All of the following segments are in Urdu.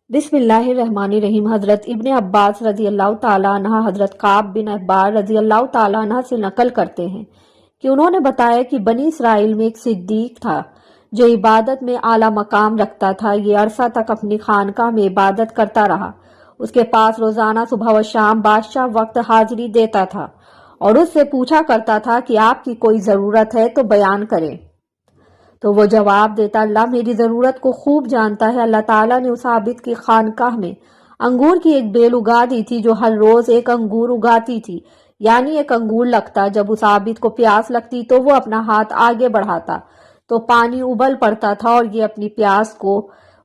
بسم اللہ الرحمن الرحیم۔ حضرت ابن عباس رضی اللہ تعالیٰ عنہ حضرت کعب بن احبار رضی اللہ تعالیٰ عنہ سے نقل کرتے ہیں کہ انہوں نے بتایا کہ بنی اسرائیل میں ایک صدیق تھا جو عبادت میں اعلیٰ مقام رکھتا تھا۔ یہ عرصہ تک اپنی خانقاہ میں عبادت کرتا رہا۔ اس کے پاس روزانہ صبح و شام بادشاہ وقت حاضری دیتا تھا اور اس سے پوچھا کرتا تھا کہ آپ کی کوئی ضرورت ہے تو بیان کریں، تو وہ جواب دیتا، اللہ میری ضرورت کو خوب جانتا ہے۔ اللہ تعالیٰ نے اس عابد کی خانقاہ میں انگور کی ایک بیل اگا دی تھی جو ہر روز ایک انگور اگاتی تھی، یعنی ایک انگور لگتا۔ جب اس عابد کو پیاس لگتی تو وہ اپنا ہاتھ آگے بڑھاتا تو پانی ابل پڑتا تھا اور یہ اپنی پیاس کو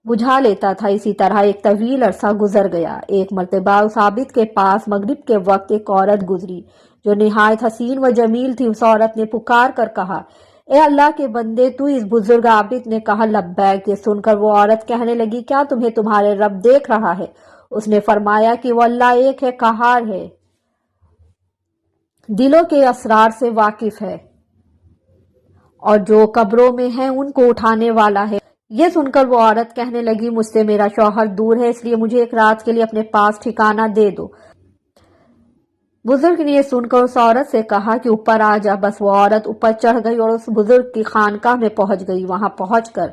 بجھا لیتا تھا۔ اسی طرح ایک طویل عرصہ گزر گیا۔ ایک مرتبہ اس عابد کے پاس مغرب کے وقت ایک عورت گزری جو نہایت حسین و جمیل تھی۔ اس عورت نے پکار کر کہا، اے اللہ کے بندے، تو اس بزرگ عابد نے کہا، لبیک۔ یہ سن کر وہ عورت کہنے لگی، کیا تمہیں تمہارے رب دیکھ رہا ہے؟ اس نے فرمایا کہ وہ اللہ ایک ہے، قہار ہے، دلوں کے اسرار سے واقف ہے اور جو قبروں میں ہیں ان کو اٹھانے والا ہے۔ یہ سن کر وہ عورت کہنے لگی، مجھ سے میرا شوہر دور ہے، اس لیے مجھے ایک رات کے لیے اپنے پاس ٹھکانہ دے دو۔ بزرگ نے یہ سن کر اس عورت سے کہا کہ اوپر آ جا۔ بس وہ عورت اوپر چڑھ گئی اور اس بزرگ کی خانقاہ میں پہنچ گئی۔ وہاں پہنچ کر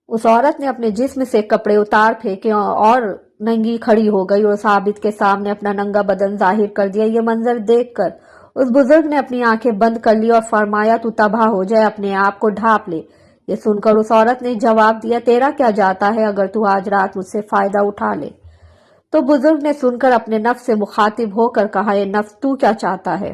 اس عورت نے اپنے جسم سے کپڑے اتار پھینکے اور ننگی کھڑی ہو گئی اور اس عابد کے سامنے اپنا ننگا بدن ظاہر کر دیا۔ یہ منظر دیکھ کر اس بزرگ نے اپنی آنکھیں بند کر لی اور فرمایا، تو تباہ ہو جائے، اپنے آپ کو ڈھانپ لے۔ یہ سن کر اس عورت نے جواب دیا، تیرا کیا جاتا ہے اگر تو آج رات مجھ سے فائدہ اٹھا لے؟ تو بزرگ نے سن کر اپنے نفس سے مخاطب ہو کر کہا، اے نفس، تو کیا چاہتا ہے؟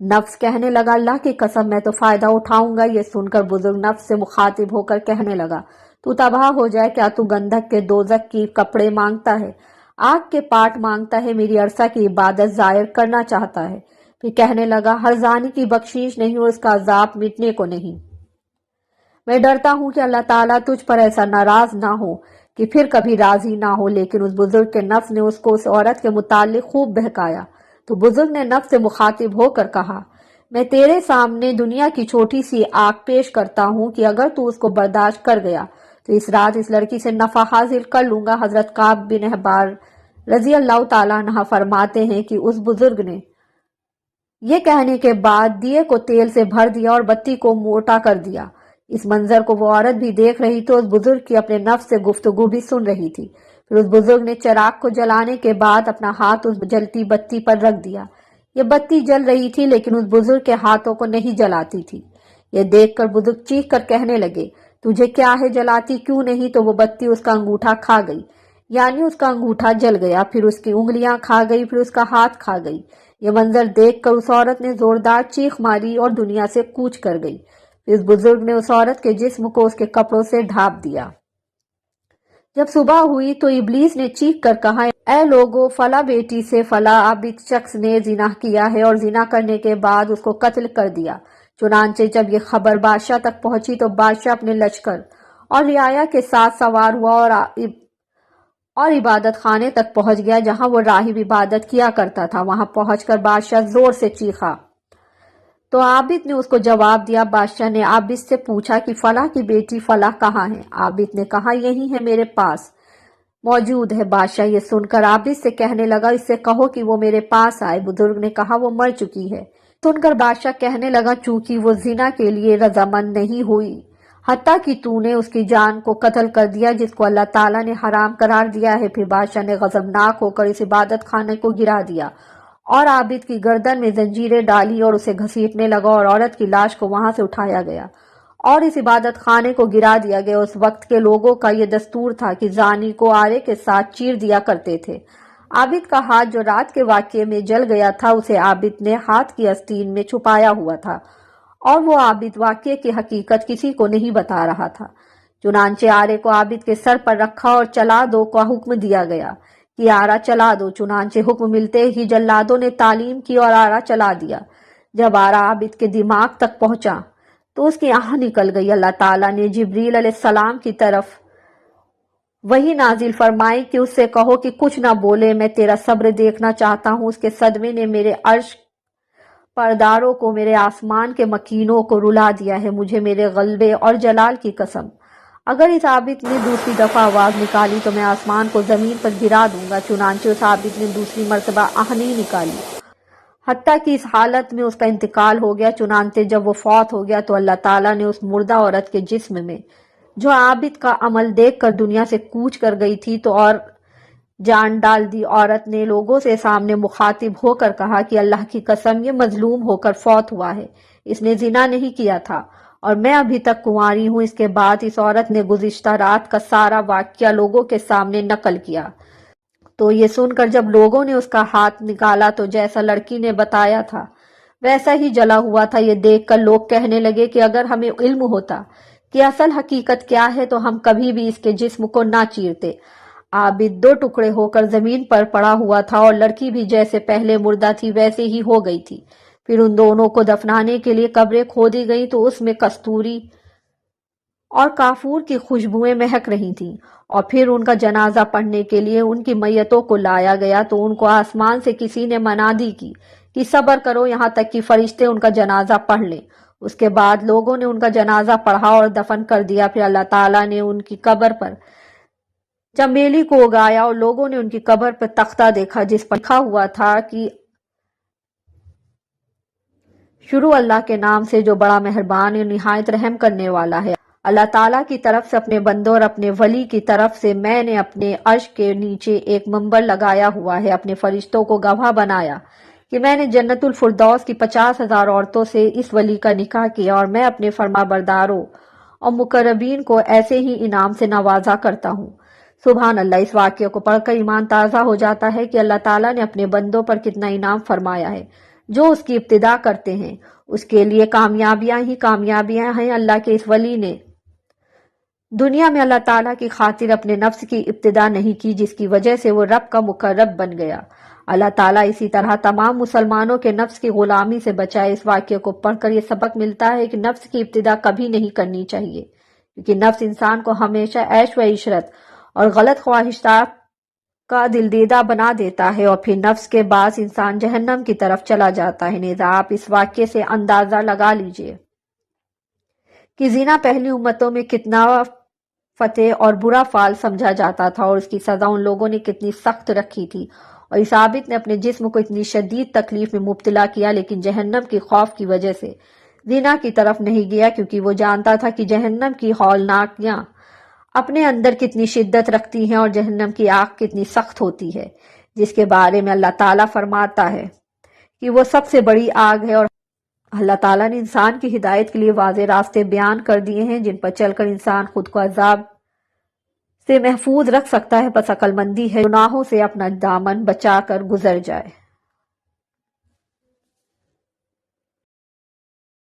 نفس کہنے لگا، اللہ کی قسم میں تو فائدہ اٹھاؤں گا۔ یہ سن کر بزرگ نفس سے مخاطب ہو کر کہنے لگا، تو تباہ ہو جائے، کیا تو گندھک کے دوزخ کی کپڑے مانگتا ہے، آگ کے پاٹ مانگتا ہے، میری عرصہ کی عبادت ظاہر کرنا چاہتا ہے؟ پھر کہنے لگا، ہر زانی کی بخشش نہیں اور اس کا عذاب مٹنے کو نہیں۔ میں ڈرتا ہوں کہ اللہ تعالیٰ تجھ پر ایسا ناراض نہ ہو کہ پھر کبھی راضی نہ ہو۔ لیکن اس بزرگ کے نفس نے اس کو اس عورت کے متعلق خوب بہکایا۔ تو بزرگ نے نفس سے مخاطب ہو کر کہا، میں تیرے سامنے دنیا کی چھوٹی سی آگ پیش کرتا ہوں کہ اگر تو اس کو برداشت کر گیا تو اس رات اس لڑکی سے نفع حاصل کر لوں گا۔ حضرت کعب بن احبار رضی اللہ تعالیٰ عنہ فرماتے ہیں کہ اس بزرگ نے یہ کہنے کے بعد دیے کو تیل سے بھر دیا اور بتی کو موٹا کر دیا۔ اس منظر کو وہ عورت بھی دیکھ رہی تھی، اس بزرگ کی اپنے نفس سے گفتگو بھی سن رہی تھی۔ پھر اس بزرگ نے چراغ کو جلانے کے بعد اپنا ہاتھ اس جلتی بتی پر رکھ دیا۔ یہ بتی جل رہی تھی لیکن اس بزرگ کے ہاتھوں کو نہیں جلاتی تھی۔ یہ دیکھ کر بزرگ چیخ کر کہنے لگے، تجھے کیا ہے، جلاتی کیوں نہیں؟ تو وہ بتی اس کا انگوٹھا کھا گئی، یعنی اس کا انگوٹھا جل گیا، پھر اس کی انگلیاں کھا گئی، پھر اس کا ہاتھ کھا گئی۔ یہ منظر دیکھ کر اس عورت نے زوردار چیخ ماری اور دنیا سے کوچ کر گئی۔ اس بزرگ نے اس عورت کے جسم کو اس کے کپڑوں سے ڈھانپ دیا۔ جب صبح ہوئی تو ابلیس نے چیخ کر کہا، اے لوگو، فلاں بیٹی سے فلاں عابد شخص نے زنا کیا ہے اور زنا کرنے کے بعد اس کو قتل کر دیا۔ چنانچہ جب یہ خبر بادشاہ تک پہنچی تو بادشاہ اپنے لشکر اور رعایا کے ساتھ سوار ہوا اور عبادت خانے تک پہنچ گیا جہاں وہ راہب عبادت کیا کرتا تھا۔ وہاں پہنچ کر بادشاہ زور سے چیخا تو عابد نے اس کو جواب دیا۔ بادشاہ نے عابد سے پوچھا کہ فلاں کی بیٹی فلاں کہاں ہے؟ عابد نے کہا، یہی ہے، میرے پاس موجود ہے۔ بادشاہ یہ سن کر عابد سے کہنے لگا، اس سے کہو کہ وہ میرے پاس آئے۔ بزرگ نے کہا، وہ مر چکی ہے۔ سن کر بادشاہ کہنے لگا، چونکہ وہ زنا کے لیے رضامند نہیں ہوئی، حتیٰ کہ تو نے اس کی جان کو قتل کر دیا جس کو اللہ تعالیٰ نے حرام قرار دیا ہے۔ پھر بادشاہ نے غضبناک ہو کر اس عبادت خانے کو گرا دیا اور عابد کی گردن میں زنجیریں ڈالی اور اسے گھسیٹنے لگا اور عورت کی لاش کو وہاں سے اٹھایا گیا اور اس عبادت خانے کو گرا دیا گیا۔ اس وقت کے لوگوں کا یہ دستور تھا کہ زانی کو آرے کے ساتھ چیر دیا کرتے تھے۔ عابد کا ہاتھ جو رات کے واقعے میں جل گیا تھا اسے عابد نے ہاتھ کی آستین میں چھپایا ہوا تھا اور وہ عابد واقعے کی حقیقت کسی کو نہیں بتا رہا تھا۔ چنانچہ آرے کو عابد کے سر پر رکھا اور چلا دو کا حکم دیا گیا کہ آرا چلا دو۔ چنانچہ حکم ملتے ہی جلادوں نے تعلیم کی اور آرا چلا دیا۔ جب آرا عابد کے دماغ تک پہنچا تو اس کی آہ نکل گئی۔ اللہ تعالیٰ نے جبریل علیہ السلام کی طرف وحی نازل فرمائی کہ اس سے کہو کہ کچھ نہ بولے، میں تیرا صبر دیکھنا چاہتا ہوں۔ اس کے صدمے نے میرے عرش پرداروں کو، میرے آسمان کے مکینوں کو رلا دیا ہے، مجھے میرے غلبے اور جلال کی قسم۔ اگر اس عابد نے دوسری دفعہ آواز نکالی تو میں آسمان کو زمین پر گرا دوں گا۔ چنانچہ اس عابد نے دوسری مرتبہ آہنی نکالی، حتیٰ کہ اس حالت میں اس کا انتقال ہو گیا۔ چنانچہ جب وہ فوت ہو گیا تو اللہ تعالیٰ نے اس مردہ عورت کے جسم میں جو عابد کا عمل دیکھ کر دنیا سے کوچ کر گئی تھی تو اور جان ڈال دی۔ عورت نے لوگوں سے سامنے مخاطب ہو کر کہا کہ اللہ کی قسم، یہ مظلوم ہو کر فوت ہوا ہے، اس نے زنا نہیں کیا تھا اور میں ابھی تک کنواری ہوں۔ اس کے بعد اس عورت نے گزشتہ رات کا سارا واقعہ لوگوں کے سامنے نقل کیا۔ تو یہ سن کر جب لوگوں نے اس کا ہاتھ نکالا تو جیسا لڑکی نے بتایا تھا ویسا ہی جلا ہوا تھا۔ یہ دیکھ کر لوگ کہنے لگے کہ اگر ہمیں علم ہوتا کہ اصل حقیقت کیا ہے تو ہم کبھی بھی اس کے جسم کو نہ چیرتے۔ عابد 2 ٹکڑے ہو کر زمین پر پڑا ہوا تھا اور لڑکی بھی جیسے پہلے مردہ تھی ویسے ہی ہو گئی تھی۔ پھر ان دونوں کو دفنانے کے لیے قبریں کھودی گئیں تو اس میں کستوری اور کافور کی خوشبوئیں مہک رہی تھیں، اور پھر ان کا جنازہ پڑھنے کے لیے ان کی میتوں کو لایا گیا تو ان کو آسمان سے کسی نے منادی کی کہ صبر کرو یہاں تک کہ فرشتے ان کا جنازہ پڑھ لیں۔ اس کے بعد لوگوں نے ان کا جنازہ پڑھا اور دفن کر دیا۔ پھر اللہ تعالیٰ نے ان کی قبر پر چمیلی کو اگایا اور لوگوں نے ان کی قبر پر تختہ دیکھا جس پر لکھا ہوا تھا کہ شروع اللہ کے نام سے جو بڑا مہربان اور نہایت رحم کرنے والا ہے۔ اللہ تعالیٰ کی طرف سے اپنے بندوں اور اپنے ولی کی طرف سے میں نے اپنے عرش کے نیچے ایک منبر لگایا ہوا ہے، اپنے فرشتوں کو گواہ بنایا کہ میں نے جنت الفردوس کی 50,000 عورتوں سے اس ولی کا نکاح کیا، اور میں اپنے فرما برداروں اور مقربین کو ایسے ہی انعام سے نوازا کرتا ہوں۔ سبحان اللہ۔ اس واقعے کو پڑھ کر ایمان تازہ ہو جاتا ہے کہ اللہ تعالیٰ نے اپنے بندوں پر کتنا انعام فرمایا ہے۔ جو اس کی ابتدا کرتے ہیں اس کے لیے کامیابیاں ہی کامیابیاں ہیں۔ اللہ کے اس ولی نے دنیا میں اللہ تعالیٰ کی خاطر اپنے نفس کی ابتدا نہیں کی، جس کی وجہ سے وہ رب کا مقرب بن گیا۔ اللہ تعالیٰ اسی طرح تمام مسلمانوں کے نفس کی غلامی سے بچائے۔ اس واقعے کو پڑھ کر یہ سبق ملتا ہے کہ نفس کی ابتدا کبھی نہیں کرنی چاہیے، کیونکہ نفس انسان کو ہمیشہ عیش و عشرت اور غلط خواہشات کا دلدیدہ بنا دیتا ہے، اور پھر نفس کے باعث انسان جہنم کی طرف چلا جاتا ہے۔ لہذا آپ اس واقعے سے اندازہ لگا لیجئے کہ زنا پہلی امتوں میں کتنا فتح اور برا فعل سمجھا جاتا تھا، اور اس کی سزا ان لوگوں نے کتنی سخت رکھی تھی، اور اس عابد نے اپنے جسم کو اتنی شدید تکلیف میں مبتلا کیا، لیکن جہنم کی خوف کی وجہ سے زنا کی طرف نہیں گیا، کیونکہ وہ جانتا تھا کہ جہنم کی ہولناکیاں اپنے اندر کتنی شدت رکھتی ہیں اور جہنم کی آگ کتنی سخت ہوتی ہے، جس کے بارے میں اللہ تعالیٰ فرماتا ہے کہ وہ سب سے بڑی آگ ہے۔ اور اللہ تعالیٰ نے انسان کی ہدایت کے لیے واضح راستے بیان کر دیے ہیں جن پر چل کر انسان خود کو عذاب سے محفوظ رکھ سکتا ہے۔ بس عقل مندی ہے گناہوں سے اپنا دامن بچا کر گزر جائے۔